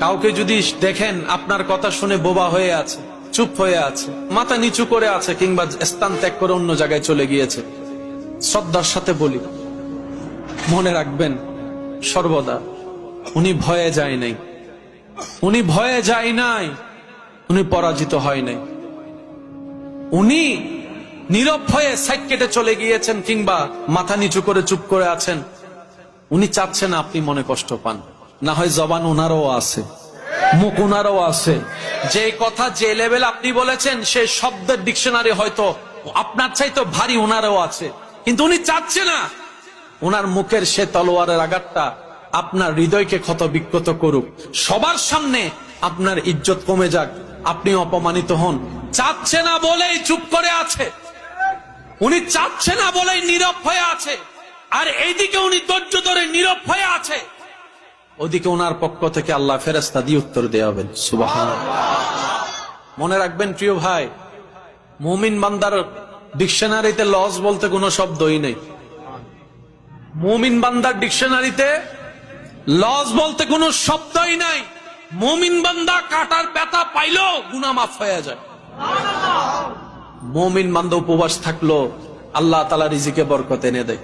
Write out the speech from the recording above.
কাউকে যদি দেখেন আপনার কথা শুনে বোবা হয়ে আছে, চুপ হয়ে আছে, মাথা নিচু করে আছে, কিংবা স্থান ত্যাগ করে অন্য জায়গায় চলে গিয়েছে, শ্রদ্ধার সাথে বলি, মনে রাখবেন সর্বদা উনি ভয়ে যায় নাই, উনি ভয়ে যায় নাই, উনি পরাজিত হয় নাই, উনি নীরব হয়ে সাইড কেটে চলে গিয়েছেন কিংবা মাথা নিচু করে চুপ করে আছেন। উনি চাচ্ছেন আপনি মনে কষ্ট পান, না হয় জবান ওনারও আছে, মুখ ওনারও আছে, যে কথা যে লেভেল আপনি বলেছেন সে শব্দের ডিকশনারি হয়তো আপনার চাইতো ভারী ওনারও আছে, কিন্তু উনি চাচ্ছে না ওনার মুখের সে তলোয়ারের আঘাতটা আপনার হৃদয়কে ক্ষত বিক্ষত করুক, সবার সামনে আপনার ইজ্জত কমে যাক, আপনি অপমানিত হন। চাচ্ছে না বলেই চুপ করে আছে, উনি চাচ্ছে না বলেই নীরব হয়ে আছে। আর এইদিকে উনি ধৈর্য ধরে নীরব হয়ে আছে, ওদিকে ওনার পক্ষ থেকে আল্লাহ ফেরেশতা দিয়ে উত্তর দেয়া হবে। সুবহানাল্লাহ। মনে রাখবেন প্রিয় ভাই, মুমিন বান্দার ডিকশনারিতে লস বলতে কোনো শব্দই নেই। মুমিন বান্দার ডিকশনারিতে লস বলতে কোনো শব্দই নাই। মুমিন বান্দা কাটার ব্যথা পাইলো গুনাহ মাফ হয়ে যায়। মুমিন বান্দা উপবাস থাকলো আল্লাহ তাআলা রিজিকে বরকত এনে দেয়।